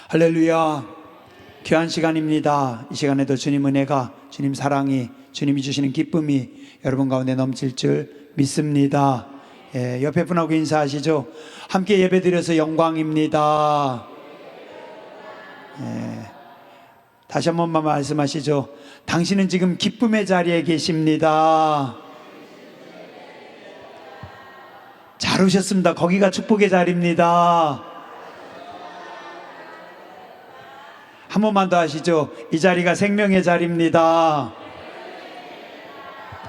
할렐루야. 귀한 시간입니다. 이 시간에도 주님 은혜가, 주님 사랑이, 주님이 주시는 기쁨이 여러분 가운데 넘칠 줄 믿습니다. 옆에 분하고 인사하시죠. 함께 예배드려서 영광입니다. 다시 한 번만 말씀하시죠. 당신은 지금 기쁨의 자리에 계십니다. 잘 오셨습니다. 거기가 축복의 자리입니다. 한 번만 더 하시죠. 이 자리가 생명의 자리입니다.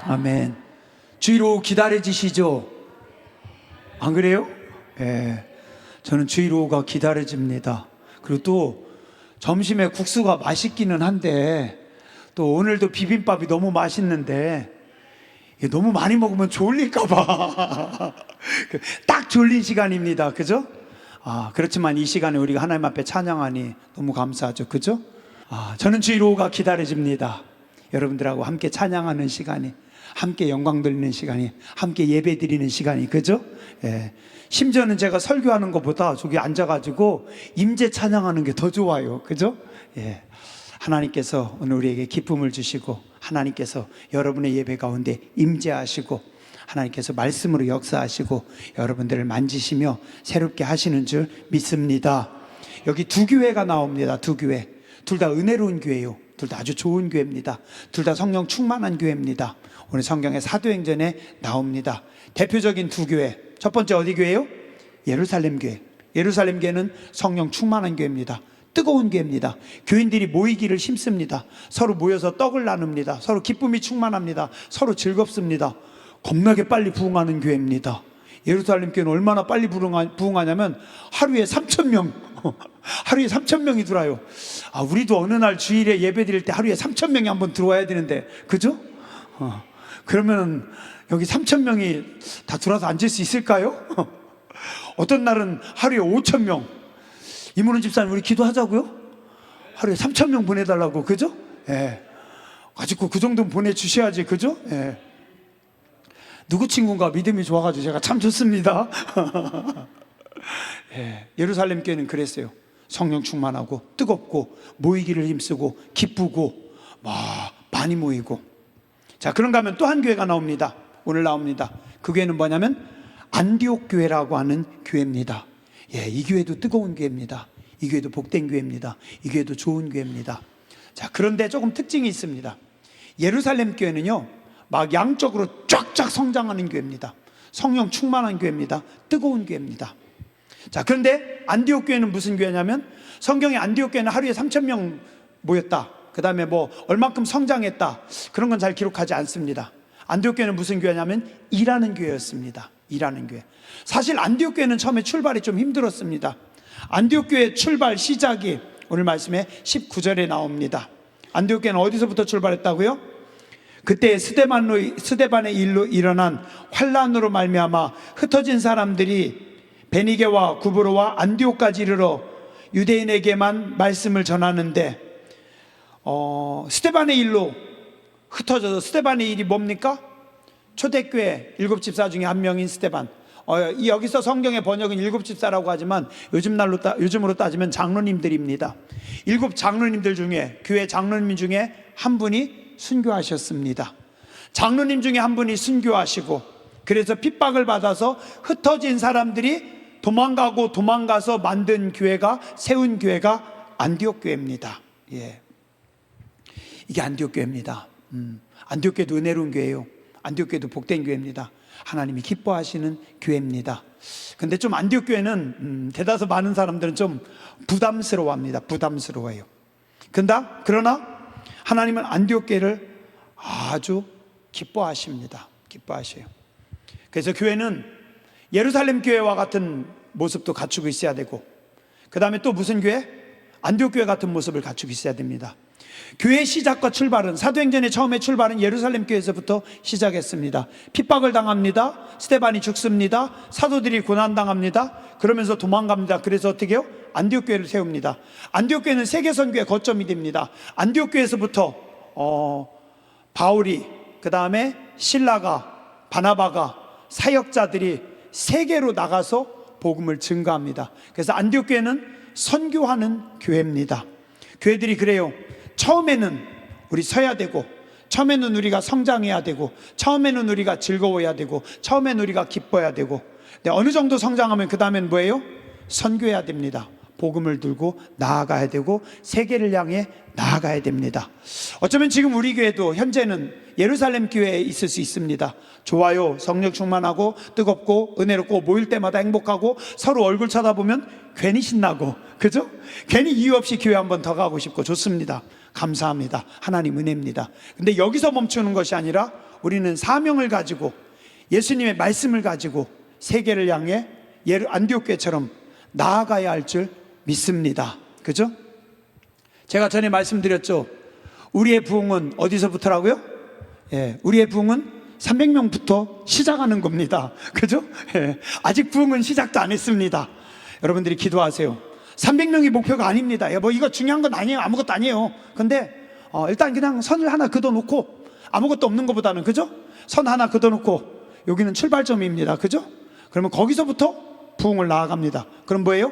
아멘. 주의로 기다려지시죠? 안 그래요? 저는 주의로가 기다려집니다. 그리고 또 점심에 국수가 맛있기는 한데, 또 오늘도 비빔밥이 너무 맛있는데 너무 많이 먹으면 졸릴까봐 딱 졸린 시간입니다. 그죠? 그렇지만 이 시간에 우리가 하나님 앞에 찬양하니 너무 감사하죠. 그죠? 저는 주의로가 기다려집니다. 여러분들하고 함께 찬양하는 시간이, 함께 영광 돌리는 시간이, 함께 예배 드리는 시간이, 그죠? 심지어는 제가 설교하는 것보다 저기 앉아가지고 임재 찬양하는 게 더 좋아요. 그죠? 하나님께서 오늘 우리에게 기쁨을 주시고, 하나님께서 여러분의 예배 가운데 임재하시고, 하나님께서 말씀으로 역사하시고 여러분들을 만지시며 새롭게 하시는 줄 믿습니다. 여기 두 교회가 나옵니다. 두 교회, 둘 다 은혜로운 교회요. 둘 다 아주 좋은 교회입니다. 둘 다 성령 충만한 교회입니다. 오늘 성경의 사도행전에 나옵니다. 대표적인 두 교회, 첫 번째 어디 교회요? 예루살렘 교회. 예루살렘 교회는 성령 충만한 교회입니다. 뜨거운 교회입니다. 교인들이 모이기를 힘씁니다. 서로 모여서 떡을 나눕니다. 서로 기쁨이 충만합니다. 서로 즐겁습니다. 겁나게 빨리 부흥하는 교회입니다. 예루살렘 교회는 얼마나 빨리 부흥하냐면 하루에 3,000명 하루에 3,000명이 들어와요. 우리도 어느 날 주일에 예배 드릴 때 하루에 3,000명이 한번 들어와야 되는데, 그죠? 그러면 여기 3,000명이 다 들어와서 앉을 수 있을까요? 어떤 날은 하루에 5,000명. 이문훈 집사님, 우리 기도하자고요? 하루에 3,000명 보내달라고, 그죠? 가지고 그 정도는 보내주셔야지, 그죠? 누구 친구인가 믿음이 좋아가지고 제가 참 좋습니다. 예루살렘 교회는 그랬어요. 성령 충만하고 뜨겁고 모이기를 힘쓰고 기쁘고 많이 모이고. 자, 그런가 하면 또 한 교회가 나옵니다. 오늘 나옵니다. 그 교회는 뭐냐면 안디옥 교회라고 하는 교회입니다. 이 교회도 뜨거운 교회입니다. 이 교회도 복된 교회입니다. 이 교회도 좋은 교회입니다. 자, 그런데 조금 특징이 있습니다. 예루살렘 교회는요, 막 양적으로 쫙쫙 성장하는 교회입니다. 성령 충만한 교회입니다. 뜨거운 교회입니다. 자, 그런데 안디옥 교회는 무슨 교회냐면, 성경에 안디옥 교회는 하루에 3,000명 모였다, 그 다음에 뭐 얼만큼 성장했다, 그런 건 잘 기록하지 않습니다. 안디옥 교회는 무슨 교회냐면 일하는 교회였습니다. 일하는 교회. 사실 안디옥 교회는 처음에 출발이 좀 힘들었습니다. 안디옥 교회 출발 시작이 오늘 말씀에 19절에 나옵니다. 안디옥 교회는 어디서부터 출발했다고요? 그때 스데반의 일로 일어난 환란으로 말미암아 흩어진 사람들이 베니게와 구브로와 안디옥까지 이르러 유대인에게만 말씀을 전하는데, 스데반의 일로 흩어져서, 스데반의 일이 뭡니까? 초대교회 7집사 중에 한 명인 스데반. 여기서 성경의 번역은 7집사라고 하지만 요즘으로 따지면 장로님들입니다. 7 장로님들 중에, 교회 장로님 중에 한 분이 순교하셨습니다. 장로님 중에 한 분이 순교하시고, 그래서 핍박을 받아서 흩어진 사람들이 도망가서 만든 교회가, 세운 교회가 안디옥 교회입니다. 이게 안디옥 교회입니다. 안디옥 교회도 은혜로운 교회예요. 안디옥 교회도 복된 교회입니다. 하나님이 기뻐하시는 교회입니다. 근데 좀 안디옥 교회는 대다수 많은 사람들은 좀 부담스러워합니다. 부담스러워요. 그러나 하나님은 안디옥 교회를 아주 기뻐하십니다. 기뻐하셔요. 그래서 교회는 예루살렘 교회와 같은 모습도 갖추고 있어야 되고, 그 다음에 또 무슨 교회? 안디옥 교회 같은 모습을 갖추고 있어야 됩니다. 교회의 시작과 출발은, 사도행전의 처음에 출발은 예루살렘 교회에서부터 시작했습니다. 핍박을 당합니다. 스데반이 죽습니다. 사도들이 고난당합니다. 그러면서 도망갑니다. 그래서 어떻게 해요? 안디옥 교회를 세웁니다. 안디옥 교회는 세계선교의 거점이 됩니다. 안디옥 교회에서부터 바울이, 그 다음에 신라가, 바나바가, 사역자들이 세계로 나가서 복음을 증거합니다. 그래서 안디옥 교회는 선교하는 교회입니다. 교회들이 그래요. 처음에는 우리 서야 되고, 처음에는 우리가 성장해야 되고, 처음에는 우리가 즐거워야 되고, 처음에는 우리가 기뻐야 되고, 근데 어느 정도 성장하면 그 다음엔 뭐예요? 선교해야 됩니다. 복음을 들고 나아가야 되고 세계를 향해 나아가야 됩니다. 어쩌면 지금 우리 교회도 현재는 예루살렘 교회에 있을 수 있습니다. 좋아요, 성령 충만하고 뜨겁고 은혜롭고 모일 때마다 행복하고 서로 얼굴 쳐다보면 괜히 신나고, 그죠? 괜히 이유 없이 교회 한 번 더 가고 싶고 좋습니다. 감사합니다. 하나님 은혜입니다. 근데 여기서 멈추는 것이 아니라 우리는 사명을 가지고 예수님의 말씀을 가지고 세계를 향해 안디옥 교회처럼 나아가야 할 줄 믿습니다. 그죠? 제가 전에 말씀드렸죠. 우리의 부흥은 어디서부터라고요? 예, 우리의 부흥은 300명부터 시작하는 겁니다. 그죠? 예, 아직 부흥은 시작도 안 했습니다. 여러분들이 기도하세요. 300명이 목표가 아닙니다. 뭐 이거 중요한 건 아니에요. 아무것도 아니에요. 근데 일단 그냥 선을 하나 긋어놓고, 아무것도 없는 것보다는, 그죠? 선 하나 긋어놓고 여기는 출발점입니다. 그죠? 그러면 거기서부터 부흥을 나아갑니다. 그럼 뭐예요?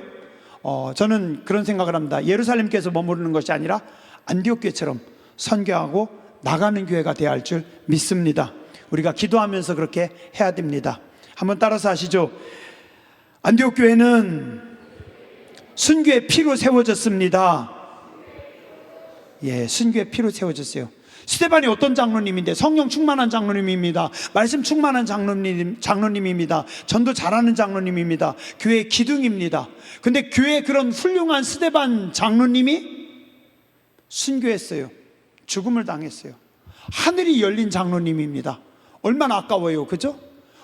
저는 그런 생각을 합니다. 예루살렘 교회에서 머무르는 것이 아니라 안디옥 교회처럼 선교하고 나가는 교회가 되어야 할 줄 믿습니다. 우리가 기도하면서 그렇게 해야 됩니다. 한번 따라서 하시죠. 안디옥 교회는 순교의 피로 세워졌습니다. 예, 순교의 피로 세워졌어요. 스데반이 어떤 장로님인데? 성령 충만한 장로님입니다. 말씀 충만한 장로님입니다. 전도 잘하는 장로님입니다. 교회의 기둥입니다. 근데 교회에 그런 훌륭한 스데반 장로님이 순교했어요. 죽음을 당했어요. 하늘이 열린 장로님입니다. 얼마나 아까워요. 그죠?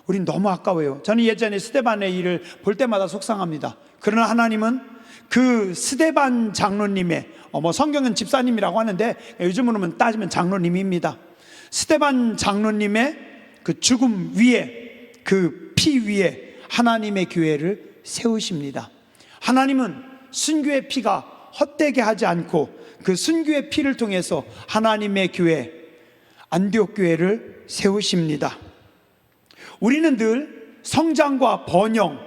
우린 너무 아까워요. 저는 예전에 스데반의 일을 볼 때마다 속상합니다. 그러나 하나님은 그 스데반 장로님의, 성경은 집사님이라고 하는데 요즘으로는 따지면 장로님입니다. 스데반 장로님의 그 죽음 위에, 그 피 위에 하나님의 교회를 세우십니다. 하나님은 순교의 피가 헛되게 하지 않고 그 순교의 피를 통해서 하나님의 교회, 안디옥 교회를 세우십니다. 우리는 늘 성장과 번영,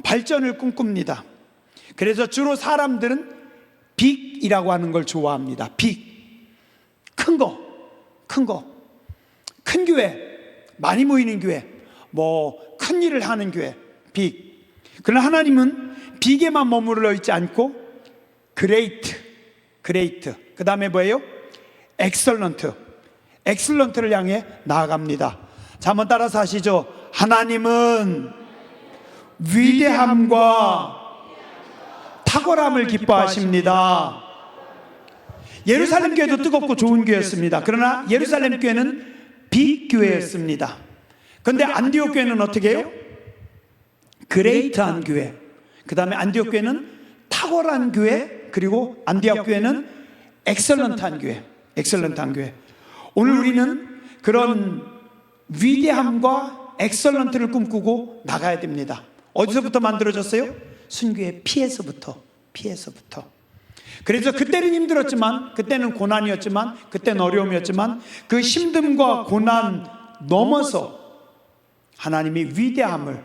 발전을 꿈꿉니다. 그래서 주로 사람들은 빅이라고 하는 걸 좋아합니다. 빅, 큰 거, 큰 교회, 많이 모이는 교회, 큰 일을 하는 교회, 빅. 그러나 하나님은 빅에만 머무르러 있지 않고 그레이트, 그 다음에 뭐예요? 엑설런트를 향해 나아갑니다. 자, 한번 따라서 하시죠. 하나님은 위대함과 탁월함을 기뻐하십니다. 예루살렘 교회도 뜨겁고 좋은 교회였습니다. 그러나 예루살렘 교회는 빅교회였습니다. 그런데 안디옥 교회는 어떻게 해요? 그레이트한 교회, 그 다음에 안디옥 교회는 탁월한 교회, 그리고 안디옥 교회는 엑설런트한 교회. 오늘 우리는 그런 위대함과 엑설런트를 꿈꾸고 나가야 됩니다. 어디서부터 만들어졌어요? 순교의 피에서부터. 그래서 그때는 힘들었지만, 그때는 고난이었지만, 그때는 어려움이었지만 그 힘듦과 고난 넘어서 하나님이 위대함을,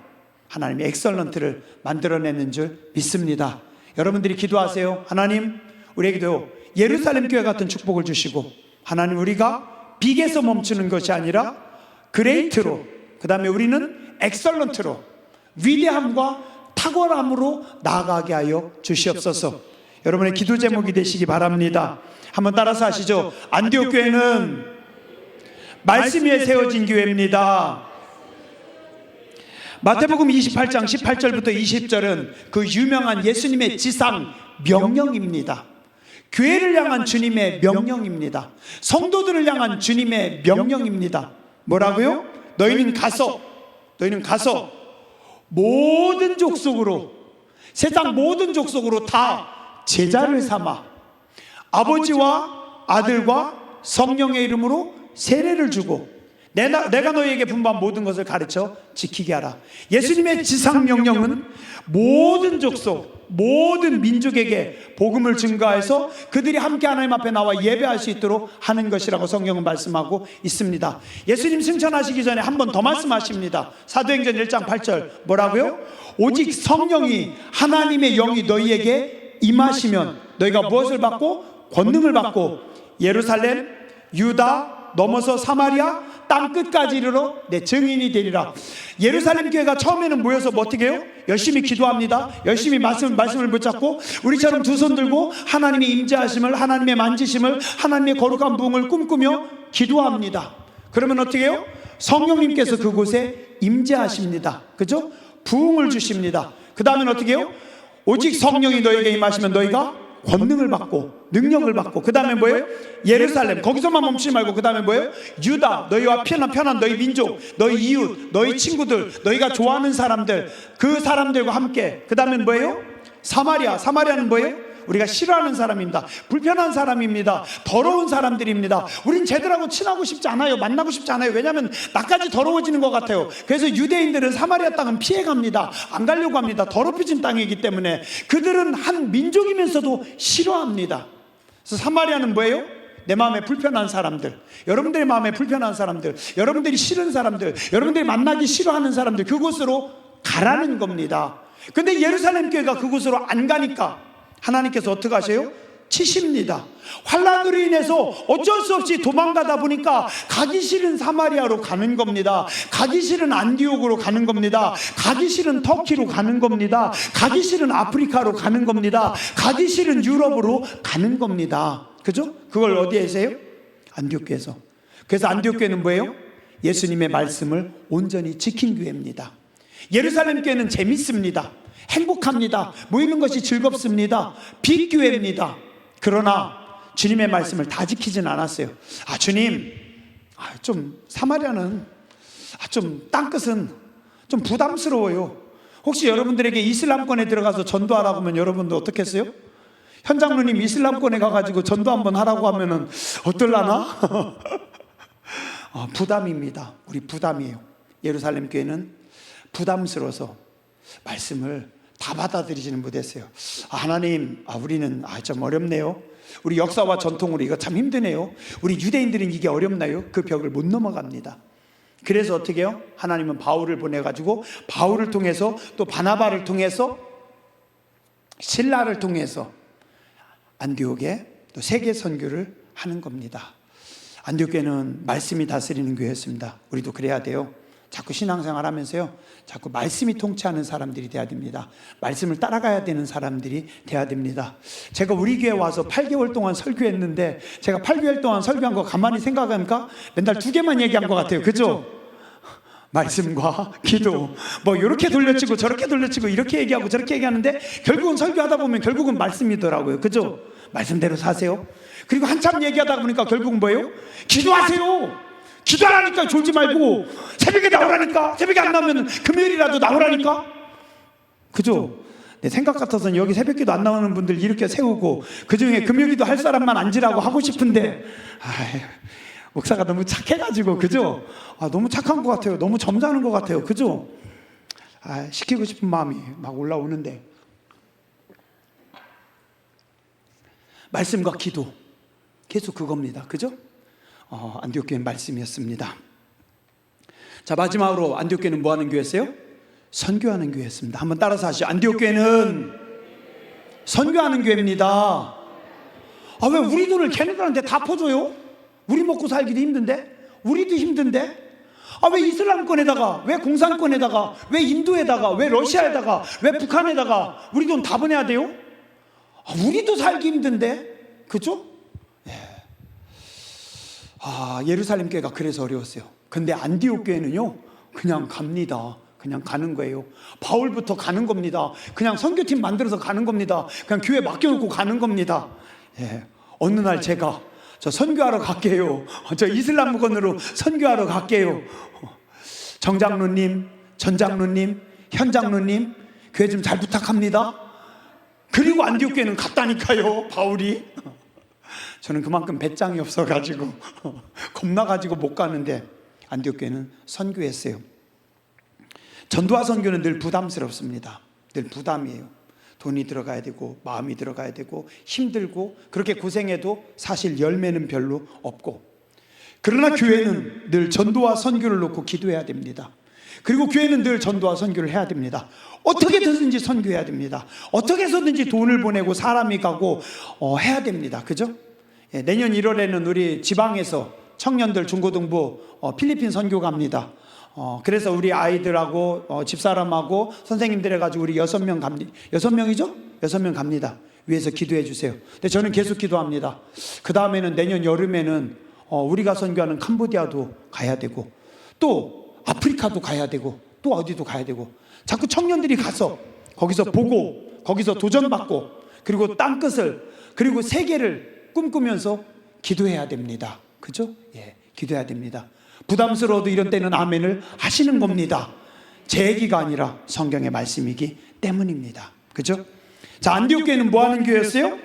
하나님의 엑설런트를 만들어내는 줄 믿습니다. 여러분들이 기도하세요. 하나님, 우리에게도 예루살렘 교회 같은 축복을 주시고, 하나님, 우리가 빅에서 멈추는 것이 아니라 그레이트로, 그 다음에 우리는 엑설런트로, 위대함과 탁월함으로 나아가게 하여 주시옵소서. 여러분의 기도 제목이 되시기 바랍니다. 한번 따라서 하시죠. 안디옥 교회는 말씀 위에 세워진 교회입니다. 마태복음 28장 18절부터 20절은 그 유명한 예수님의 지상 명령입니다. 교회를 향한 주님의 명령입니다. 성도들을 향한 주님의 명령입니다. 뭐라고요? 너희는 가서 모든 족속으로, 세상 모든 족속으로 다 제자를 삼아 아버지와 아들과 성령의 이름으로 세례를 주고 내가 너희에게 분부한 모든 것을 가르쳐 지키게 하라. 예수님의 지상명령은 모든 족속, 모든 민족에게 복음을 증거해서 그들이 함께 하나님 앞에 나와 예배할 수 있도록 하는 것이라고 성경은 말씀하고 있습니다. 예수님 승천하시기 전에 한 번 더 말씀하십니다. 사도행전 1장 8절 뭐라고요? 오직 성령이, 하나님의 영이 너희에게 임하시면 너희가 무엇을 받고? 권능을 받고 예루살렘, 유다, 넘어서 사마리아 땅 끝까지 이르러 내 증인이 되리라. 예루살렘 교회가 처음에는 모여서 뭐 어떻게 해요? 열심히 기도합니다. 열심히 말씀을 붙잡고 우리처럼 두 손 들고 하나님의 임재하심을, 하나님의 만지심을, 하나님의 거룩한 부흥을 꿈꾸며 기도합니다. 그러면 어떻게 해요? 성령님께서 그곳에 임재하십니다. 그죠? 부흥을 주십니다. 그 다음엔 어떻게 해요? 오직 성령이 너희에게 임하시면 너희가 권능을 받고 능력을 받고, 그 다음에 뭐예요? 예루살렘, 거기서만 멈추지 말고 그 다음에 뭐예요? 유다, 너희와 편한 너희 민족, 너희 이웃, 너희 친구들, 너희가 좋아하는 사람들, 그 사람들과 함께. 그 다음에 뭐예요? 사마리아. 사마리아는 뭐예요? 우리가 싫어하는 사람입니다. 불편한 사람입니다. 더러운 사람들입니다. 우린 쟤들하고 친하고 싶지 않아요. 만나고 싶지 않아요. 왜냐하면 나까지 더러워지는 것 같아요. 그래서 유대인들은 사마리아 땅은 피해갑니다. 안 가려고 합니다. 더럽혀진 땅이기 때문에. 그들은 한 민족이면서도 싫어합니다. 그래서 사마리아는 뭐예요? 내 마음에 불편한 사람들, 여러분들의 마음에 불편한 사람들, 여러분들이 싫은 사람들, 여러분들이 만나기 싫어하는 사람들, 그곳으로 가라는 겁니다. 근데 예루살렘 교회가 그곳으로 안 가니까 하나님께서 어떻게 하세요? 치십니다. 환난으로 인해서 어쩔 수 없이 도망가다 보니까 가기 싫은 사마리아로 가는 겁니다. 가기 싫은 안디옥으로 가는 겁니다. 가기 싫은 터키로 가는 겁니다. 가기 싫은 아프리카로 가는 겁니다. 가기 싫은 유럽으로 가는 겁니다. 그죠? 그걸 어디에서 해요? 안디옥교에서. 그래서 안디옥교회는 뭐예요? 예수님의 말씀을 온전히 지킨 교회입니다. 예루살렘 교회는 재밌습니다. 행복합니다. 모이는 것이 즐겁습니다. 빅교회입니다. 그러나 주님의 말씀을 다 지키진 않았어요. 주님, 좀 사마리아는 좀 땅끝은 좀 부담스러워요. 혹시 여러분들에게 이슬람권에 들어가서 전도하라고 하면 여러분도 어떻게 했어요? 현장로님 이슬람권에 가가지고 전도 한번 하라고 하면은 어떨라나? 부담입니다. 우리 부담이에요. 예루살렘 교회는 부담스러워서 말씀을 다 받아들이지는 못했어요. 하나님, 우리는 좀 어렵네요. 우리 역사와 전통으로 이거 참 힘드네요. 우리 유대인들은 이게 어렵나요? 그 벽을 못 넘어갑니다. 그래서 어떻게 해요? 하나님은 바울을 보내가지고 바울을 통해서 또 바나바를 통해서 실라를 통해서 안디옥에 또 세계 선교를 하는 겁니다. 안디옥 교회는 말씀이 다스리는 교회였습니다. 우리도 그래야 돼요. 자꾸 신앙생활 하면서요, 자꾸 말씀이 통치하는 사람들이 돼야 됩니다. 말씀을 따라가야 되는 사람들이 돼야 됩니다. 제가 우리 교회 와서 8개월 동안 설교했는데, 제가 8개월 동안 설교한 거 가만히 생각하니까 맨날 2개만 얘기한 것 같아요. 그죠? 말씀과 기도, 뭐 이렇게 돌려치고 저렇게 돌려치고 이렇게 얘기하고 저렇게 얘기하는데 결국은 설교하다 보면 결국은 말씀이더라고요. 그죠? 말씀대로 사세요. 그리고 한참 얘기하다 보니까 결국은 뭐예요? 기도하세요. 기도하라니까 졸지 말고, 새벽에 나오라니까. 새벽에 안 나오면 금요일이라도 나오라니까. 그죠? 내 생각 같아서는 여기 새벽기도 안 나오는 분들 이렇게 세우고 그중에 금요일도 할 사람만 앉으라고 하고 싶은데, 목사가 너무 착해가지고, 그죠? 너무 착한 것 같아요. 너무 점잖은 것 같아요. 그죠? 시키고 싶은 마음이 막 올라오는데, 말씀과 기도 계속 그겁니다. 그죠? 안디옥 교회는 말씀이었습니다. 자, 마지막으로 안디옥 교회는 뭐 하는 교회였어요? 선교하는 교회였습니다. 한번 따라서 하시죠. 안디옥 교회는 선교하는 교회입니다. 왜 우리 돈을 걔네들한테 다 퍼줘요? 우리 먹고 살기도 힘든데? 우리도 힘든데? 왜 이슬람권에다가, 왜 공산권에다가, 왜 인도에다가, 왜 러시아에다가, 왜 북한에다가 우리 돈 다 보내야 돼요? 우리도 살기 힘든데? 그죠? 예루살렘 교회가 그래서 어려웠어요. 근데 안디옥 교회는요, 그냥 갑니다. 그냥 가는 거예요. 바울부터 가는 겁니다. 그냥 선교팀 만들어서 가는 겁니다. 그냥 교회 맡겨놓고 가는 겁니다. 어느 날 제가 저 선교하러 갈게요. 저 이슬람권으로 선교하러 갈게요. 정장로님, 전장로님, 현장로님, 교회 좀 잘 부탁합니다. 그리고 안디옥 교회는 갔다니까요, 바울이. 저는 그만큼 배짱이 없어가지고 겁나가지고 못 가는데, 안디옥 교회는 선교했어요. 전도와 선교는 늘 부담스럽습니다. 늘 부담이에요. 돈이 들어가야 되고 마음이 들어가야 되고 힘들고 그렇게 고생해도 사실 열매는 별로 없고, 그러나 교회는 늘 전도와 선교를 놓고 기도해야 됩니다. 그리고 교회는 늘 전도와 선교를 해야 됩니다. 어떻게 해서든지 선교해야 됩니다. 어떻게 해서든지 돈을 보내고 사람이 가고 해야 됩니다. 그죠? 예, 내년 1월에는 우리 지방에서 청년들 중고등부 필리핀 선교 갑니다. 그래서 우리 아이들하고 집사람하고 선생님들 해가지고 우리 6명 갑니다. 6명이죠? 6명 갑니다. 위에서 기도해 주세요. 근데 저는 계속 기도합니다. 그 다음에는 내년 여름에는 우리가 선교하는 캄보디아도 가야 되고, 또 아프리카도 가야 되고, 또 어디도 가야 되고, 자꾸 청년들이 가서 거기서 보고 거기서 도전받고, 그리고 땅끝을, 그리고 세계를 꿈꾸면서 기도해야 됩니다. 그죠? 예, 기도해야 됩니다. 부담스러워도 이런 때는 아멘을 하시는 겁니다. 제 얘기가 아니라 성경의 말씀이기 때문입니다. 그죠? 자, 안디옥 교회는 뭐 하는 교회였어요?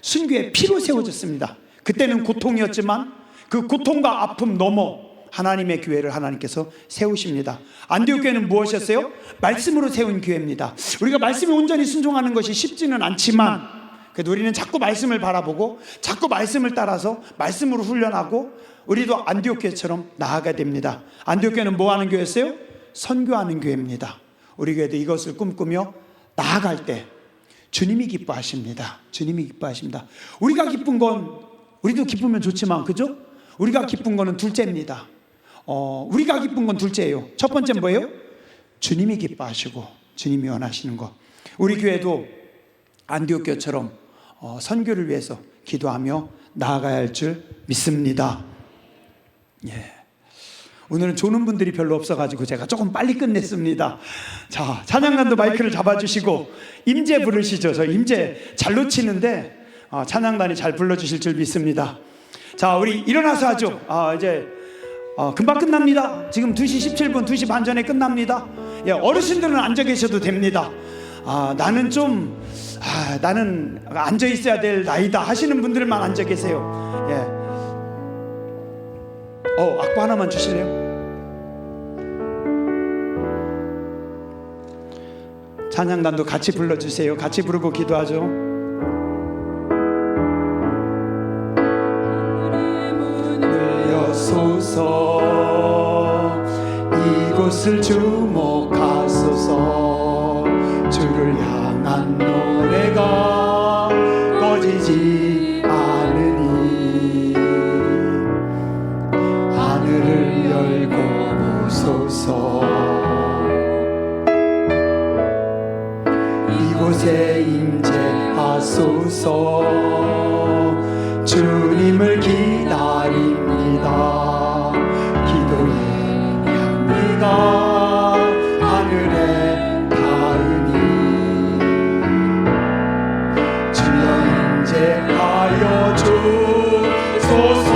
순교의 피로 세워졌습니다. 그때는 고통이었지만 그 고통과 아픔 넘어 하나님의 교회를 하나님께서 세우십니다. 안디옥 교회는 무엇이었어요? 말씀으로 세운 교회입니다. 우리가 말씀에 온전히 순종하는 것이 쉽지는 않지만, 그래도 우리는 자꾸 말씀을 바라보고 자꾸 말씀을 따라서 말씀으로 훈련하고 우리도 안디옥 교회처럼 나아가야 됩니다. 안디옥 교회는 뭐 하는 교회였어요? 선교하는 교회입니다. 우리 교회도 이것을 꿈꾸며 나아갈 때 주님이 기뻐하십니다. 주님이 기뻐하십니다. 우리가 기쁜 건, 우리도 기쁘면 좋지만, 그죠? 우리가 기쁜 거는 둘째입니다. 우리가 기쁜 건 둘째예요. 첫 번째는 뭐예요? 주님이 기뻐하시고 주님이 원하시는 거. 우리 교회도 안디옥 교회처럼 선교를 위해서 기도하며 나아가야 할 줄 믿습니다. 예. 오늘은 조는 분들이 별로 없어가지고 제가 조금 빨리 끝냈습니다. 자, 찬양단도 마이크를 잡아주시고 임재 부르시죠. 저 임재 잘 놓치는데 찬양단이 잘 불러주실 줄 믿습니다. 자, 우리 일어나서 하죠. 이제 금방 끝납니다. 지금 2시 17분, 2시 반 전에 끝납니다. 예, 어르신들은 앉아 계셔도 됩니다. 나는 좀 나는 앉아 있어야 될 나이다 하시는 분들만 앉아 계세요. 예. 악보 하나만 주실래요? 찬양단도 같이 불러주세요. 같이 부르고 기도하죠. 문을 여소서, 이곳을 주목하소서. 주를 향한 노래가 꺼지지 않으니 하늘을 열고 보소서. 이곳에 임재하소서. 주님을 기다립니다. 기도의 향기가 하늘에 닿으니 주여 임재하여 주소서.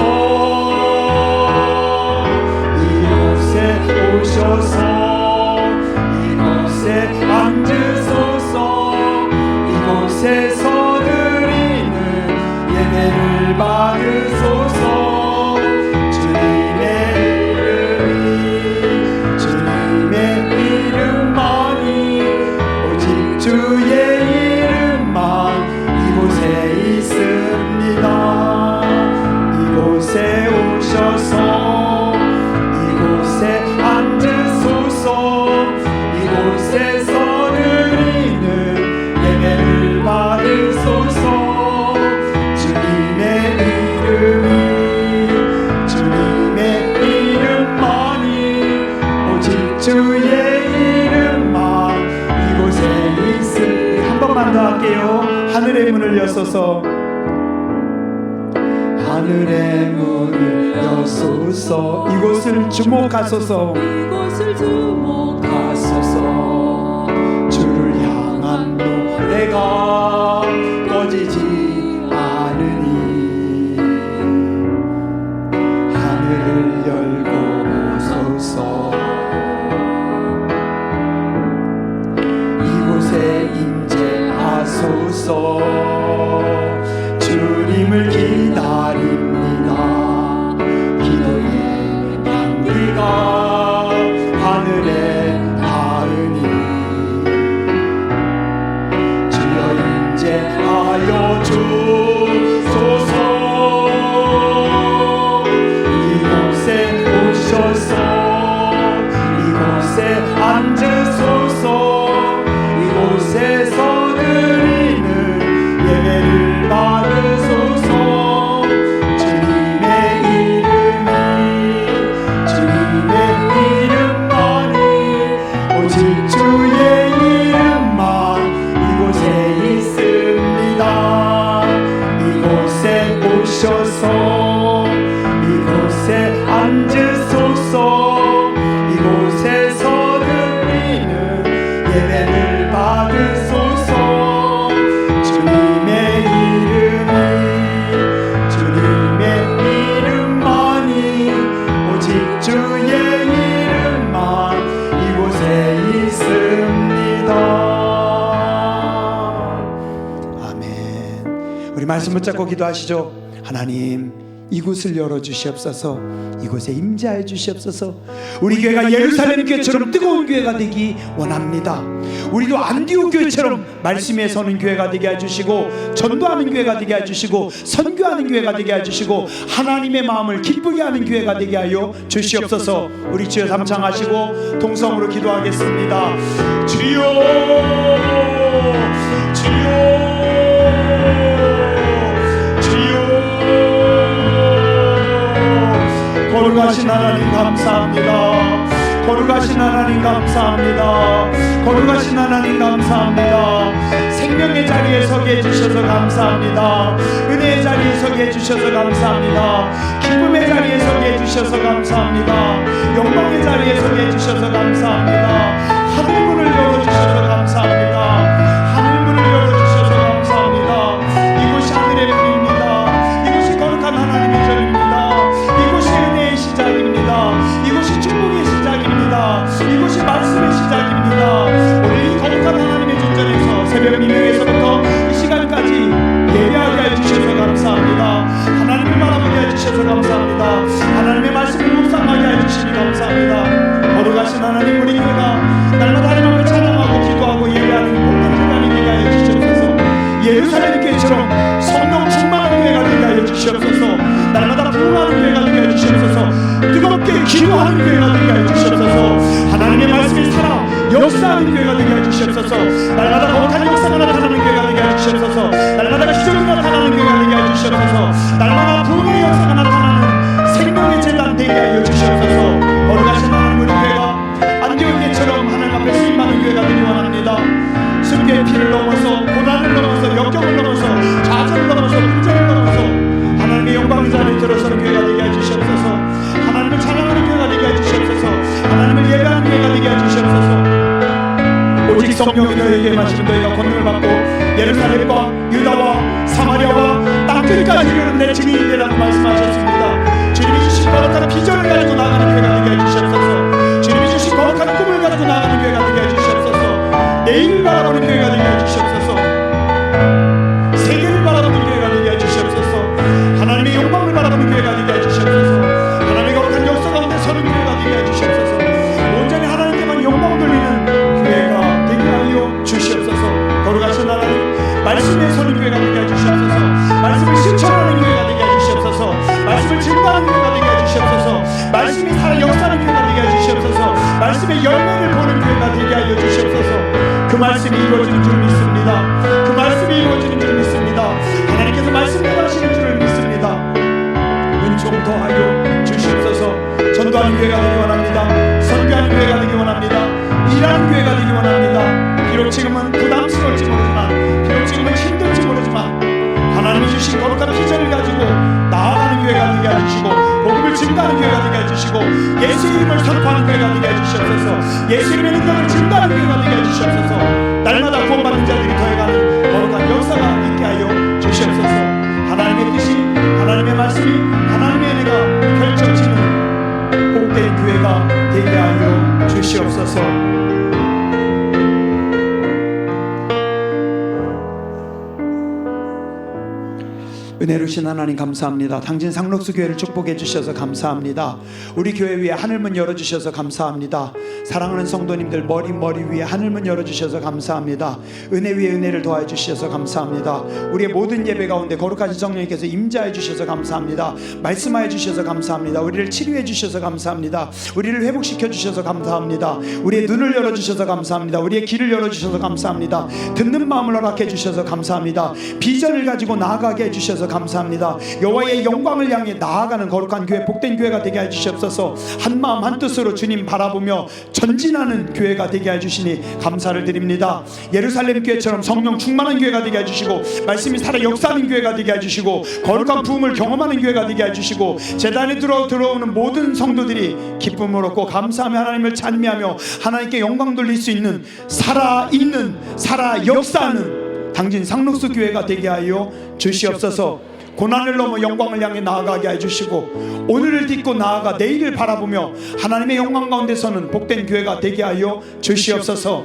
이곳에 오셔서 이곳에 앉으소서. 이곳에서 드리는 예배를 받으소서. 주님의 이름만이, 오직 주의 이름만 이곳에 있습니다. 이곳에 오셔서 이곳에 앉으소서. 이곳에서 드리는 예배를 받으소서. 주님의 이름만이, 오직 주의 이름만 이곳에 있으니. 한 번만 더 할게요. 하늘의 문을 여소서. 하늘의 문을 여소서. 이곳을 주목하소서. 이곳을 주목하소서. 주를 향한 노래가 꺼지지 않으니 하늘을 열고 보소서. 이곳에 임재하소서. 주님을 기다립니다. 기도의 향기가 우리 말씀 붙잡고 기도하시죠. 하나님, 이곳을 열어주시옵소서. 이곳에 임재하여 주시옵소서. 우리 교회가 예루살렘 교회처럼 뜨거운 교회가 되기 원합니다. 우리도 안디옥 교회처럼 말씀에 서는 교회가 되게 해주시고, 전도하는 교회가 되게 해주시고, 선교하는 교회가 되게 해주시고, 하나님의 마음을 기쁘게 하는 교회가 되게 하여 주시옵소서. 우리 주여 삼창하시고 동성으로 기도하겠습니다. 주여, 주여, 거룩하신 하나님 감사합니다. 거룩하신 하나님 감사합니다. 거룩하신 하나님 감사합니다. 생명의 자리에 서게 해주셔서 감사합니다. 은혜의 자리에 서게 해주셔서 감사합니다. 기쁨의 자리에 서게 해주셔서 감사합니다. 영광의 자리에 서게 해주셔서 감사합니다. 하늘문을 열어주셔서 감사합니다. 하늘문을 열어주셔서 감사합니다. 이곳이 하늘의 문입니다. 이곳이 거룩한 하나님의 절입니다. 이곳이 은혜의 시작입니다. 이곳이 축복의 시작입니다. 이곳이 말씀의 시작입니다. 오늘 이 거룩한 하나님의 존전에서 새벽 미명에서부터 이 시간까지 예배하게 해주셔서 감사합니다. 하나님을 바라보게 해주셔서 감사합니다. 하나님의 말씀을 묵상하게 해주시니 감사합니다. 거룩하신 하나님, 우리 교회가 날마다 하나님 앞에 찬양하고 기도하고 예배하는 복된 시간이 되게 하여 주시옵소서. 예루살렘 교회처럼 성령 충만한 교회가 되게 하여 주시옵소서. 날마다 부흥하는 교회가 되게 하여 주시옵소서. 뜨겁게 기도하는 교회가 되게 하여 주시옵소서. 하나님의 말씀이 살아 역사하는 교회가 되게 하여 주시옵소서. 날마다 거룩한 역사가 나타나는 교회가 되게 하여 주시옵소서. 날마다 기적이 나타나는 교회가 되게 하여 주시옵소서. 날마다 부흥의 역사가 나타나는 생명의 재단 되게 하여 주시옵소서. 거룩하신 하나님, 우리 교회가 안디옥교회처럼 하나님 앞에 쓰임받는 교회가 되기 원합니다. 습기의 피를 넘어서, 고난을 넘어서, 역경을 넘어서, 좌절을 넘어서, 문제를 넘어서 하나님의 영광의 자리에 들어서는 교회가 되게 해주시옵소서. 하나님을 찬양하는 교회가 되게 해주시옵소서. 하나님을 예배하는 교회가 되게 해주시옵소서. 오직 성령이 너에게 마시는 너희가 권능을 받고 예루살렘과 유다와 사마리아와 땅끝까지 이르는 내 증인이 되라고 말씀하셨습니다. 주님이 주신 거룩한 비전을 가지고 나가는 교회가 되게 해주시옵소서. 주님이 주신 거룩한 꿈을 가지고 나가는 교회가 되게 해주시옵소서. 내일을 바라보는 교회가 되게 해주시옵소서. 세계를 바라보는 교회가 되게 해주시옵소서. 하나님의 영광을 바라보는 교회가 되게 해주시옵소서. 하나님의 거룩한 역사 가운데 서는 교회가 되게 해주시옵소서. 온전히 하나님께만 영광 돌리는 교회가 되게 하여 주시옵소서. 거룩하신 하나님, 말씀에 서는 교회가 되게 해주시옵소서. 말씀을 실천하는 교회가 되게 해주시옵소서. 말씀을 증거하는 교회가 되게 해주시옵소서. 말씀이 살아 역사하는 교회가 되게 해주시옵소서. 말씀의 열매를 보는 교회가 되게 하여 주시옵소서. 그 말씀이 이루어지는 줄 믿습니다. 그 말씀이 이루어지는 줄 믿습니다. 하나님께서 말씀하시는 줄을 믿습니다. 은총 더하여 주시옵소서. 전도하는 교회가 되기 원합니다. 선교하는 교회가 되기 원합니다. 일하는 교회가 되기 원합니다. 비록 지금은 부담스러울지 모르지만, 비록 지금은 힘들지 모르지만, 하나님이 주신 거룩한 비전을 가지고 나아가는 교회가 되게 해주시고, 복음을 증거하는 교회가 되게 해주시고, 예수 이름을 선포하는 교회가 되게 해주시옵소서. 예수 이름의 능력을 증거하는 교회가 되게 해주시옵소서. 날마다 구원받는 자들이 더해가는 거룩한 역사가 있게 하여 주시옵소서. 하나님의 뜻이, 하나님의 말씀이, 하나님의 은혜가 펼쳐지는 복된 교회가 되게 하여 주시옵소서. 은혜로우신 하나님 감사합니다. 당진 상록수 교회를 축복해 주셔서 감사합니다. 우리 교회 위에 하늘문 열어주셔서 감사합니다. 사랑하는 성도님들 머리 위에 하늘문 열어주셔서 감사합니다. 은혜 위에 은혜를 더해 주셔서 감사합니다. 우리의 모든 예배 가운데 거룩하신 성령님께서 임재해 주셔서 감사합니다. 말씀하여 주셔서 감사합니다. 우리를 치료해 주셔서 감사합니다. 우리를 회복시켜 주셔서 감사합니다. 우리의 눈을 열어주셔서 감사합니다. 우리의 귀를 열어주셔서 감사합니다. 듣는 마음을 허락해 주셔서 감사합니다. 비전을 가지고 나아가게 해주셔서 감사합니다. 여호와의 영광을 향해 나아가는 거룩한 교회, 복된 교회가 되게 해주시옵소서. 한마음 한뜻으로 주님 바라보며 전진하는 교회가 되게 해주시니 감사를 드립니다. 예루살렘 교회처럼 성령 충만한 교회가 되게 해주시고, 말씀이 살아 역사하는 교회가 되게 해주시고, 거룩한 부흥을 경험하는 교회가 되게 해주시고, 제단에 들어오는 모든 성도들이 기쁨을 얻고 감사하며 하나님을 찬미하며 하나님께 영광 돌릴 수 있는 살아있는, 살아 역사하는 당진 상록수 교회가 되게 하여 주시옵소서. 고난을 넘어 영광을 향해 나아가게 해주시고, 오늘을 딛고 나아가 내일을 바라보며 하나님의 영광 가운데 서는 복된 교회가 되게 하여 주시옵소서.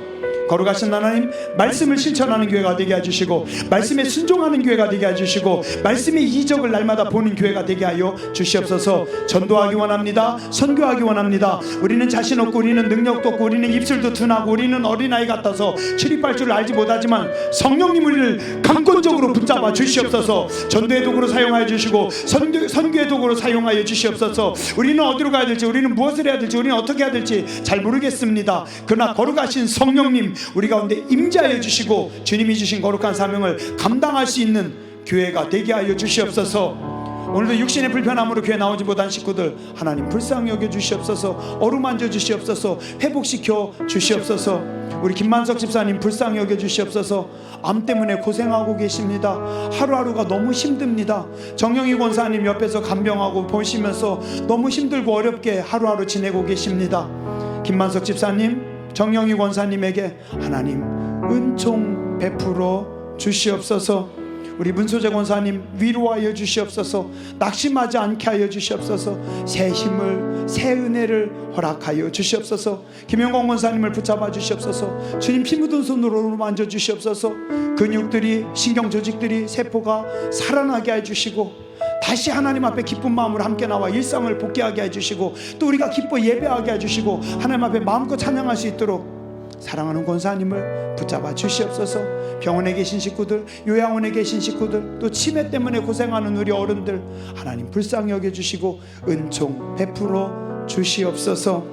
거룩하신 하나님, 말씀을 실천하는 교회가 되게 해주시고 말씀에 순종하는 교회가 되게 해주시고 말씀의 이적을 날마다 보는 교회가 되게 하여 주시옵소서. 전도하기 원합니다. 선교하기 원합니다. 우리는 자신 없고 우리는 능력도 없고 우리는 입술도 둔하고 우리는 어린아이 같아서 출입할 줄 알지 못하지만 성령님 우리를 강권적으로 붙잡아 주시옵소서. 전도의 도구로 사용하여 주시고 선교의 도구로 사용하여 주시옵소서. 우리는 어디로 가야 될지, 우리는 무엇을 해야 될지, 우리는 어떻게 해야 될지 잘 모르겠습니다. 그러나 거룩하신 성령님 우리 가운데 임재하여 주시고 주님이 주신 거룩한 사명을 감당할 수 있는 교회가 되게 하여 주시옵소서. 오늘도 육신의 불편함으로 교회 나오지 못한 식구들 하나님 불쌍히 여겨 주시옵소서. 어루만져 주시옵소서. 회복시켜 주시옵소서. 우리 김만석 집사님 불쌍히 여겨 주시옵소서. 암 때문에 고생하고 계십니다. 하루하루가 너무 힘듭니다. 정영희 권사님 옆에서 간병하고 보시면서 너무 힘들고 어렵게 하루하루 지내고 계십니다. 김만석 집사님, 정영희 권사님에게 하나님 은총 베풀어 주시옵소서. 우리 문소재 권사님 위로하여 주시옵소서. 낙심하지 않게 하여 주시옵소서. 새 힘을, 새 은혜를 허락하여 주시옵소서. 김영광 권사님을 붙잡아 주시옵소서. 주님 피 묻은 손으로 만져 주시옵소서. 근육들이, 신경 조직들이, 세포가 살아나게 해주시고 다시 하나님 앞에 기쁜 마음으로 함께 나와 일상을 복귀하게 해주시고 또 우리가 기뻐 예배하게 해주시고 하나님 앞에 마음껏 찬양할 수 있도록 사랑하는 권사님을 붙잡아 주시옵소서. 병원에 계신 식구들, 요양원에 계신 식구들, 또 치매 때문에 고생하는 우리 어른들 하나님 불쌍히 여겨주시고 은총 베풀어 주시옵소서.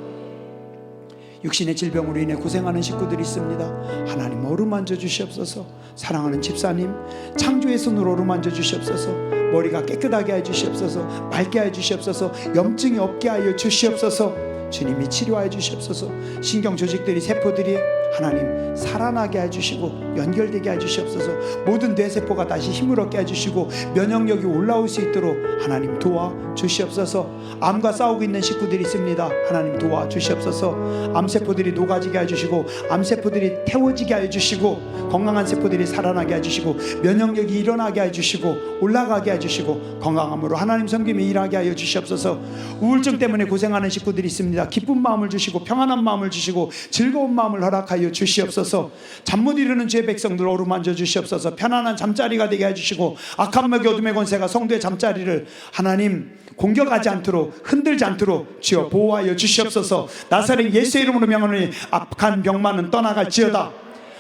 육신의 질병으로 인해 고생하는 식구들이 있습니다. 하나님 어루만져 주시옵소서. 사랑하는 집사님 창조의 손으로 어루만져 주시옵소서. 머리가 깨끗하게 해주시옵소서. 맑게 해주시옵소서. 염증이 없게 하여 주시옵소서. 주님이 치료해 주시옵소서. 신경 조직들이, 세포들이 하나님 살아나게 해주시고 연결되게 해주시옵소서. 모든 뇌세포가 다시 힘을 얻게 해주시고 면역력이 올라올 수 있도록 하나님 도와주시옵소서. 암과 싸우고 있는 식구들이 있습니다. 하나님 도와주시옵소서. 암세포들이 녹아지게 해주시고 암세포들이 태워지게 해주시고 건강한 세포들이 살아나게 해주시고 면역력이 일어나게 해주시고 올라가게 해주시고 건강함으로 하나님 섬김에 일하게 하여 주시옵소서. 우울증 때문에 고생하는 식구들이 있습니다. 기쁜 마음을 주시고 평안한 마음을 주시고 즐거운 마음을 허락하여 주시옵소서. 잠 못 이루는 주의 백성들 어루만져 주시옵소서. 편안한 잠자리가 되게 해주시고 악한 마귀 어둠의 권세가 성도의 잠자리를 하나님 공격하지 않도록 흔들지 않도록 주여 보호하여 주시옵소서. 나사렛 예수의 이름으로 명하노니 악한 병만은 떠나갈지어다.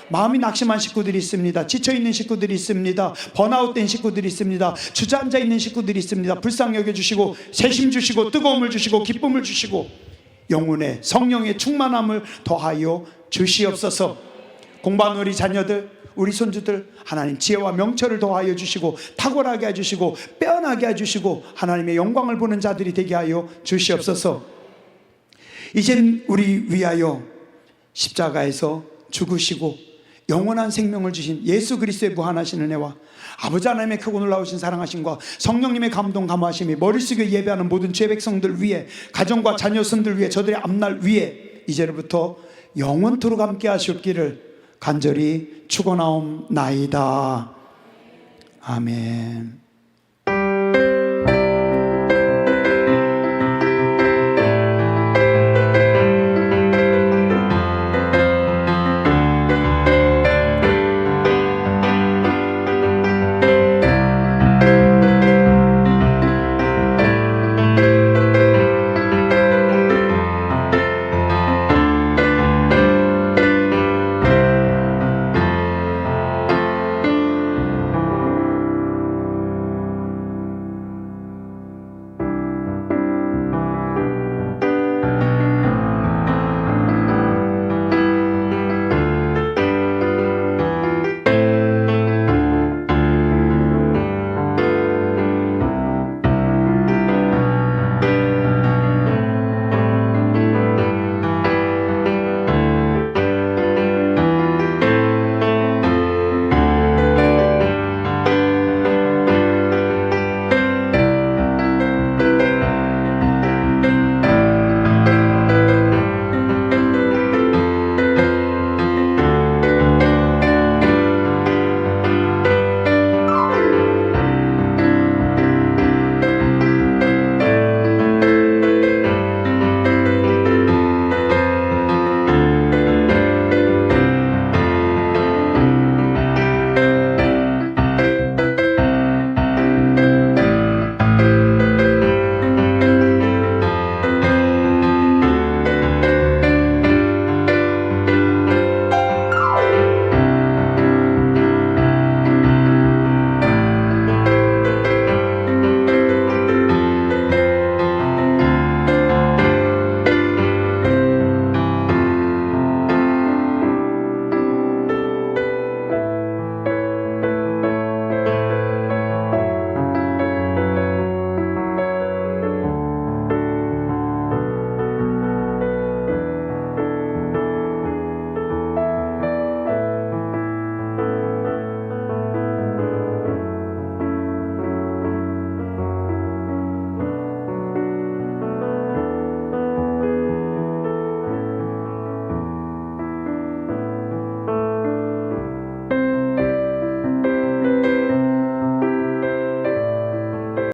마음이 낙심한 식구들이 있습니다. 지쳐있는 식구들이 있습니다. 번아웃된 식구들이 있습니다. 주저앉아 있는 식구들이 있습니다. 불쌍히 여겨주시고 새심 주시고 뜨거움을 주시고 기쁨을 주시고 영혼의 성령의 충만함을 더하여 주시옵소서. 공부하는 우리 자녀들, 우리 손주들 하나님 지혜와 명철을 더하여 주시고 탁월하게 해주시고 빼어나게 해주시고 하나님의 영광을 보는 자들이 되게 하여 주시옵소서. 이젠 우리 위하여 십자가에서 죽으시고 영원한 생명을 주신 예수 그리스도의 무한하신 은혜와 아버지 하나님의 크고 놀라우신 사랑하심과 성령님의 감동 감화하심이 머리 숙여 예배하는 모든 죄 백성들 위에, 가정과 자녀선들 위에, 저들의 앞날 위에 이제로부터 영원토록 함께 하시옵기를 간절히 축원하옵나이다. 아멘.